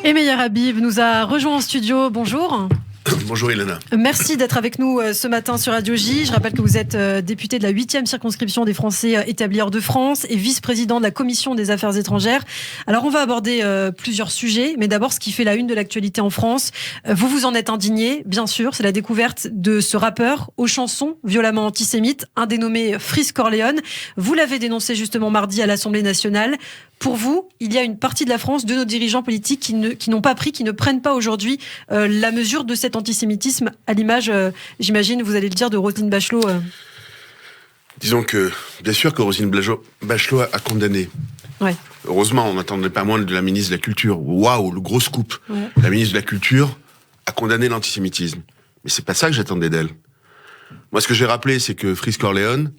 Et Meyer Habib nous a rejoint en studio. Bonjour. Bonjour Elena. Merci d'être avec nous ce matin sur Radio J. Je rappelle que vous êtes député de la 8e circonscription des Français établis hors de France et vice-président de la Commission des Affaires étrangères. Alors on va aborder plusieurs sujets, mais d'abord ce qui fait la une de l'actualité en France. Vous vous en êtes indigné, bien sûr, c'est la découverte de ce rappeur aux chansons violemment antisémites, un dénommé Freeze Corleone. Vous l'avez dénoncé justement mardi à l'Assemblée nationale. Pour vous, il y a une partie de la France, de nos dirigeants politiques qui n'ont pas pris, qui ne prennent pas aujourd'hui la mesure de cet antisémitisme, à l'image, j'imagine, vous allez le dire, de Roselyne Bachelot. Disons que, bien sûr que Roselyne Bachelot a condamné. Ouais. Heureusement, on n'attendait pas moins de la ministre de la Culture. Waouh, le gros scoop. Ouais. La ministre de la Culture a condamné l'antisémitisme. Mais c'est pas ça que j'attendais d'elle. Moi, ce que j'ai rappelé, c'est que Freeze Corleone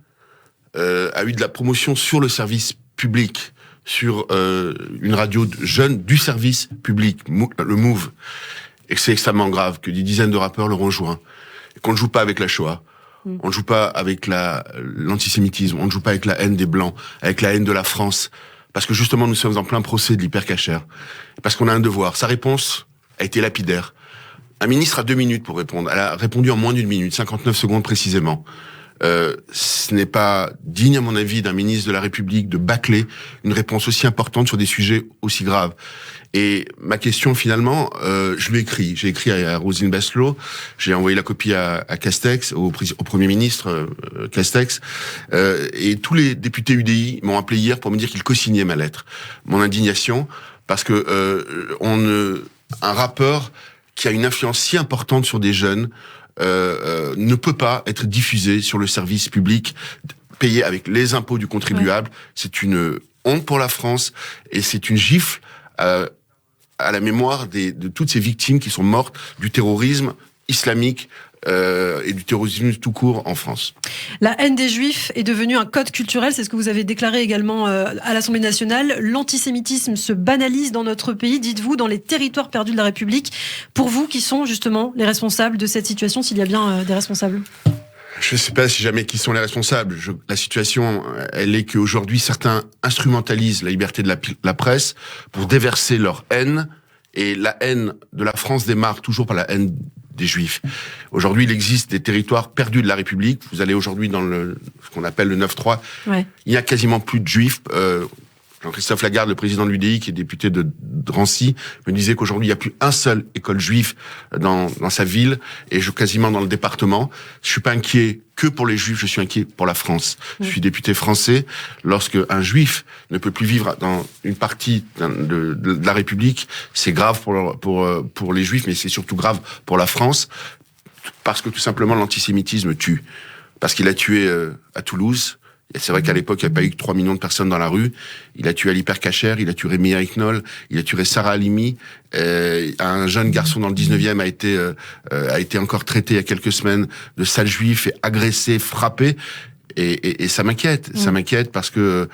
a eu de la promotion sur le service public, sur une radio jeune du service public, le MOVE, et que c'est extrêmement grave, que des dizaines de rappeurs le rejoignent, et qu'on ne joue pas avec la Shoah, on ne joue pas avec l'antisémitisme, on ne joue pas avec la haine des Blancs, avec la haine de la France, parce que justement nous sommes en plein procès de l'hypercachère, parce qu'on a un devoir. Sa réponse a été lapidaire. Un ministre a 2 minutes pour répondre. Elle a répondu en moins d'1 minute, 59 secondes précisément. Ce n'est pas digne, à mon avis, d'un ministre de la République de bâcler une réponse aussi importante sur des sujets aussi graves. Et ma question, finalement, je lui ai écrit. J'ai écrit à Roselyne Bachelot, j'ai envoyé la copie à Castex, au Premier ministre Castex, et tous les députés UDI m'ont appelé hier pour me dire qu'ils co-signaient ma lettre. Mon indignation, parce que un rappeur qui a une influence si importante sur des jeunes, ne peut pas être diffusé sur le service public payé avec les impôts du contribuable. Ouais. C'est une honte pour la France et c'est une gifle à la mémoire de toutes ces victimes qui sont mortes du terrorisme islamique et du terrorisme tout court en France. La haine des Juifs est devenue un code culturel, c'est ce que vous avez déclaré également à l'Assemblée nationale. L'antisémitisme se banalise dans notre pays, dites-vous, dans les territoires perdus de la République. Pour vous, qui sont justement les responsables de cette situation, s'il y a bien des responsables ? Je ne sais pas si jamais qui sont les responsables. La situation, elle est qu'aujourd'hui, certains instrumentalisent la liberté de la presse pour déverser leur haine. Et la haine de la France démarre toujours par la haine des Juifs. Aujourd'hui, il existe des territoires perdus de la République. Vous allez aujourd'hui dans ce qu'on appelle le 9-3. Ouais. Il n'y a quasiment plus de Juifs. Jean-Christophe Lagarde, le président de l'UDI, qui est député de Drancy, me disait qu'aujourd'hui, il n'y a plus un seul école juive dans sa ville et quasiment dans le département. Je suis pas inquiet que pour les Juifs, je suis inquiet pour la France. Je suis député français. Lorsque un Juif ne peut plus vivre dans une partie de la République, c'est grave pour les Juifs, mais c'est surtout grave pour la France, parce que tout simplement l'antisémitisme tue. Parce qu'il a tué à Toulouse. Et c'est vrai qu'à l'époque, il n'y a pas eu que 3 millions de personnes dans la rue. Il a tué à l'hypercachère, il a tué Rémi Ericknol, il a tué Sarah Halimi. Un jeune garçon dans le 19e a été encore traité il y a quelques semaines de sale juif et agressé, frappé. Et ça m'inquiète. Ça m'inquiète parce que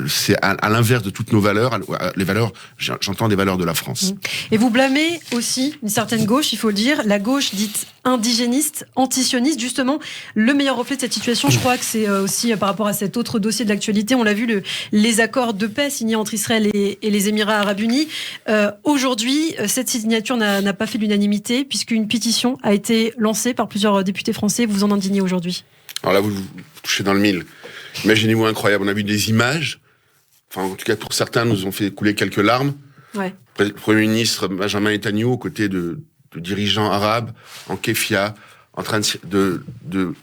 c'est à l'inverse de toutes nos valeurs. Les valeurs, j'entends des valeurs de la France. Et vous blâmez aussi une certaine gauche, il faut le dire, la gauche dite indigéniste, antisioniste. Justement, le meilleur reflet de cette situation, je crois que c'est aussi par rapport à cet autre dossier de l'actualité. On l'a vu, les accords de paix signés entre Israël et les Émirats Arabes Unis. Aujourd'hui, cette signature n'a pas fait l'unanimité puisqu'une pétition a été lancée par plusieurs députés français. Vous vous en indignez aujourd'hui ? Alors là, vous touchez dans le mille. Imaginez-vous incroyable. On a vu des images, enfin, en tout cas, pour certains, nous ont fait couler quelques larmes. Ouais. Le Premier ministre Benjamin Netanyahou, aux côtés de dirigeants arabes, en kéfia, en train de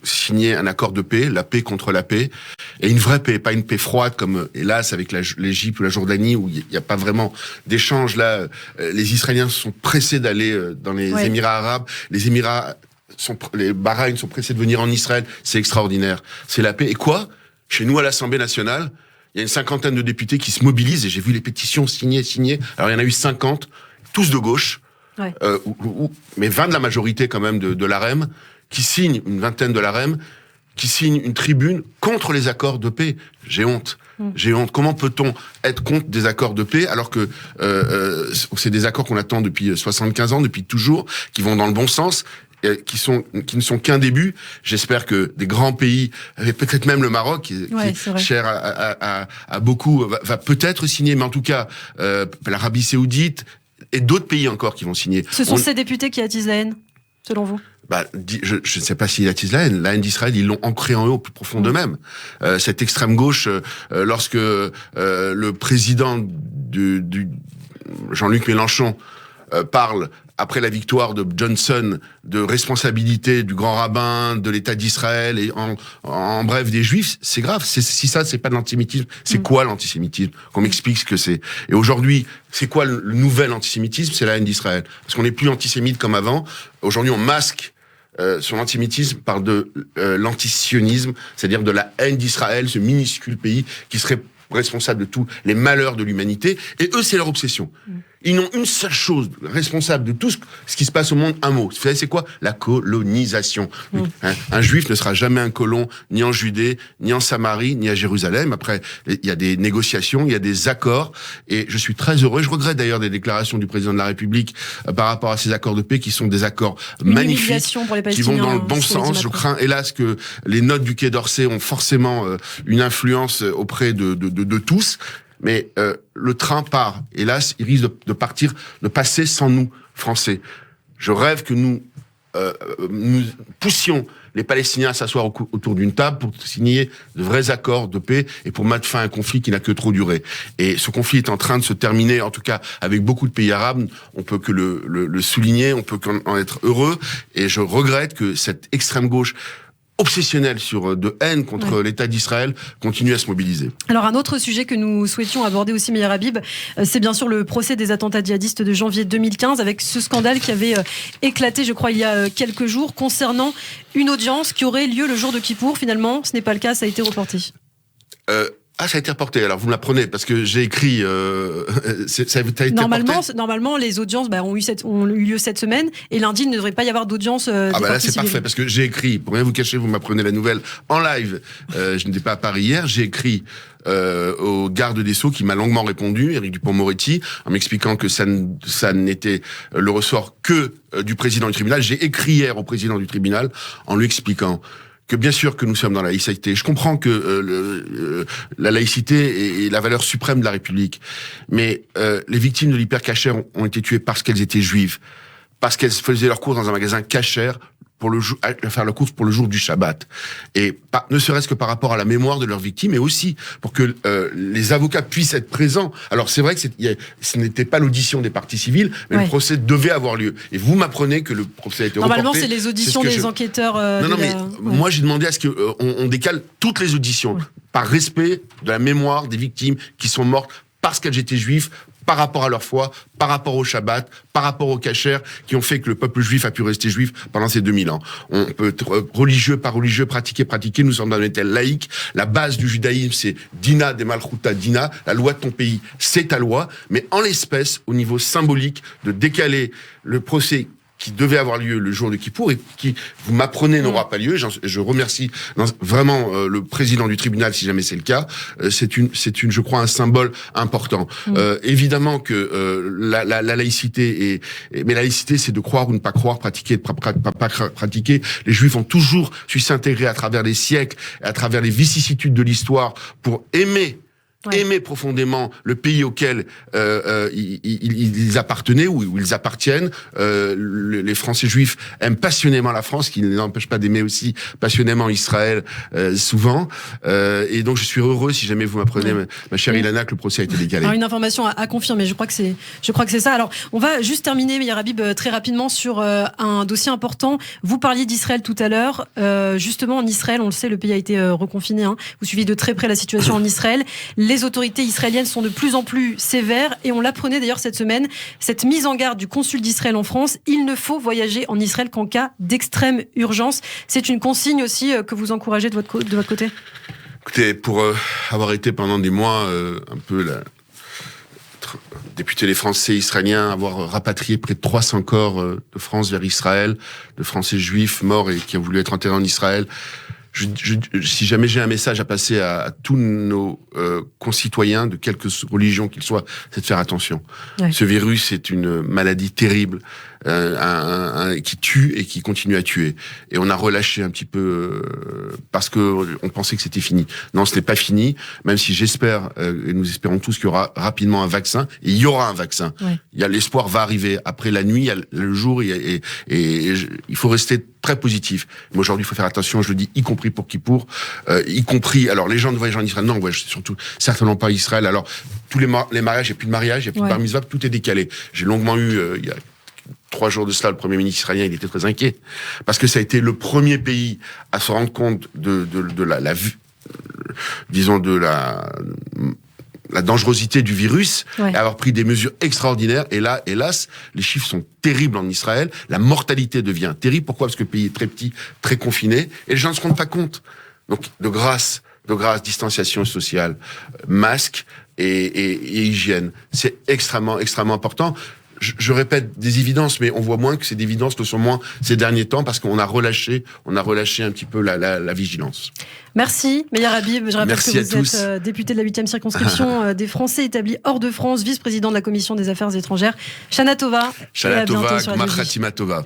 signer un accord de paix, la paix contre la paix, et une vraie paix, pas une paix froide comme, hélas, avec l'Égypte ou la Jordanie, où il n'y a pas vraiment d'échange. Là, les Israéliens sont pressés d'aller dans les Émirats arabes. Les Bahreïn sont pressés de venir en Israël. C'est extraordinaire. C'est la paix. Et quoi ? Chez nous, à l'Assemblée nationale, il y a une 50aine de députés qui se mobilisent, et j'ai vu les pétitions signées. Alors, il y en a eu 50, tous de gauche, mais 20 de la majorité, quand même, de l'AREM, qui signent, une vingtaine de l'AREM, qui signent une tribune contre les accords de paix. J'ai honte. J'ai honte. Comment peut-on être contre des accords de paix alors que c'est des accords qu'on attend depuis 75 ans, depuis toujours, qui vont dans le bon sens, qui ne sont qu'un début. J'espère que des grands pays, peut-être même le Maroc, qui est cher à beaucoup, va peut-être signer, mais en tout cas, l'Arabie Saoudite, et d'autres pays encore qui vont signer. Ce sont ces députés qui attisent la haine, selon vous? Je ne sais pas s'ils attisent la haine d'Israël, ils l'ont ancrée en eux au plus profond d'eux-mêmes. Cette extrême gauche, lorsque le président du Jean-Luc Mélenchon parle après la victoire de Johnson de responsabilité du grand rabbin, de l'État d'Israël et en bref des Juifs, c'est grave. Si ça c'est pas de l'antisémitisme, c'est quoi l'antisémitisme? Qu'on m'explique ce que c'est. Et aujourd'hui, c'est quoi le nouvel antisémitisme? C'est la haine d'Israël. Parce qu'on n'est plus antisémite comme avant. Aujourd'hui, on masque son antisémitisme par de l'antisionisme, c'est-à-dire de la haine d'Israël, ce minuscule pays qui serait responsable de tous les malheurs de l'humanité. Et eux, c'est leur obsession. Ils n'ont une seule chose responsable de tout ce qui se passe au monde, un mot. Vous savez, c'est quoi? La colonisation. Un juif ne sera jamais un colon, ni en Judée, ni en Samarie, ni à Jérusalem. Après, il y a des négociations, il y a des accords. Et je suis très heureux. Je regrette d'ailleurs des déclarations du président de la République par rapport à ces accords de paix qui sont des accords magnifiques, qui vont dans le bon sens. Je crains, hélas, que les notes du Quai d'Orsay ont forcément une influence auprès de tous. Mais le train part. Hélas, il risque de passer sans nous, Français. Je rêve que nous poussions les Palestiniens à s'asseoir autour d'une table pour signer de vrais accords de paix et pour mettre fin à un conflit qui n'a que trop duré. Et ce conflit est en train de se terminer, en tout cas avec beaucoup de pays arabes. On peut que le souligner, on peut qu'en être heureux. Et je regrette que cette extrême gauche obsessionnel de haine contre l'État d'Israël continue à se mobiliser. Alors un autre sujet que nous souhaitions aborder aussi, Meir Habib, c'est bien sûr le procès des attentats djihadistes de janvier 2015 avec ce scandale qui avait éclaté, je crois, il y a quelques jours concernant une audience qui aurait lieu le jour de Kippour. Finalement, ce n'est pas le cas, ça a été reporté. Ça a été reporté. Alors, vous me l'apprenez, parce que j'ai écrit... ça a été reporté. Normalement, les audiences ont eu lieu cette semaine, et lundi, il ne devrait pas y avoir d'audience là, c'est parfait, parce que j'ai écrit, pour rien vous cacher, vous m'apprenez la nouvelle en live. Je n'étais pas à Paris hier, j'ai écrit au garde des Sceaux, qui m'a longuement répondu, Éric Dupond-Moretti, en m'expliquant que ça n'était le ressort que du président du tribunal. J'ai écrit hier au président du tribunal, en lui expliquant que bien sûr que nous sommes dans la laïcité. Je comprends que la laïcité est la valeur suprême de la République, mais les victimes de l'hyper-cacher ont été tuées parce qu'elles étaient juives, parce qu'elles faisaient leurs courses dans un magasin cacher pour faire leurs courses pour le jour du Shabbat. Et ne serait-ce que par rapport à la mémoire de leurs victimes, mais aussi pour que les avocats puissent être présents. Alors c'est vrai que ce n'était pas l'audition des parties civiles, mais le procès devait avoir lieu. Et vous m'apprenez que le procès a été reporté. Normalement, c'est les auditions des enquêteurs. Moi j'ai demandé à ce qu'on décale toutes les auditions, par respect de la mémoire des victimes qui sont mortes parce qu'elles étaient juives, par rapport à leur foi, par rapport au Shabbat, par rapport au kasher, qui ont fait que le peuple juif a pu rester juif pendant ces 2000 ans. On peut être religieux, pas religieux, pratiquer. Nous sommes dans un État laïque. La base du judaïsme, c'est Dina de Malchuta Dina. La loi de ton pays, c'est ta loi. Mais en l'espèce, au niveau symbolique, de décaler le procès qui devait avoir lieu le jour de Kippour et qui, vous m'apprenez, n'aura pas lieu. Je remercie vraiment le président du tribunal si jamais c'est le cas. C'est je crois, un symbole important. Évidemment que la laïcité mais la laïcité, c'est de croire ou ne pas croire, pratiquer, pas pratiquer. Les Juifs ont toujours su s'intégrer à travers les siècles, à travers les vicissitudes de l'histoire pour aimer profondément le pays auquel ils appartenaient ou ils appartiennent. Les Français juifs aiment passionnément la France, qui ne les empêche pas d'aimer aussi passionnément Israël souvent. Et donc je suis heureux, si jamais vous m'apprenez, ma chère Ilana, que le procès a été décalé. Alors, une information à confirmer, je crois que c'est ça. Alors on va juste terminer, Meir Habib, très rapidement sur un dossier important. Vous parliez d'Israël tout à l'heure. Justement, en Israël, on le sait, le pays a été reconfiné. Vous suivez de très près la situation en Israël. Les autorités israéliennes sont de plus en plus sévères et on l'apprenait d'ailleurs cette semaine, cette mise en garde du consul d'Israël en France, il ne faut voyager en Israël qu'en cas d'extrême urgence. C'est une consigne aussi que vous encouragez de votre côté? Écoutez, pour avoir été pendant des mois un peu député des Français israéliens, avoir rapatrié près de 300 corps de France vers Israël, de Français juifs morts et qui ont voulu être enterrés en Israël, si jamais j'ai un message à passer à tous nos concitoyens, de quelque religion qu'ils soient, c'est de faire attention. Ouais. Ce virus est une maladie terrible, qui tue et qui continue à tuer. Et on a relâché un petit peu parce que on pensait que c'était fini. Non, ce n'est pas fini, même si j'espère, et nous espérons tous qu'il y aura rapidement un vaccin. Et il y aura un vaccin. Ouais. L'espoir va arriver. Après la nuit, il y a le jour, et il faut rester très positif. Mais aujourd'hui, il faut faire attention, je le dis, y compris pour Kippour, y compris, alors les gens ne voyagent en Israël, non, on voyage surtout, certainement pas Israël. Alors, tous les mariages, il n'y a plus de mariage, il n'y a plus de bar mitzvah, tout est décalé. J'ai longuement eu, il y a 3 jours de cela, le Premier ministre israélien, il était très inquiet. Parce que ça a été le premier pays à se rendre compte de la dangerosité du virus, et avoir pris des mesures extraordinaires. Et là, hélas, les chiffres sont terribles en Israël. La mortalité devient terrible. Pourquoi ? Parce que le pays est très petit, très confiné, et les gens ne se rendent pas compte. Donc, de grâce, distanciation sociale, masque et hygiène. C'est extrêmement, extrêmement important. Je répète des évidences, mais on voit moins que ces évidences le sont moins ces derniers temps parce qu'on a relâché un petit peu la vigilance. Merci, Meir Habib. Je rappelle que vous êtes député de la 8e circonscription des Français établis hors de France, vice-président de la Commission des Affaires étrangères. Shana Tova. Shana Tova, Gmar Khatima Tova.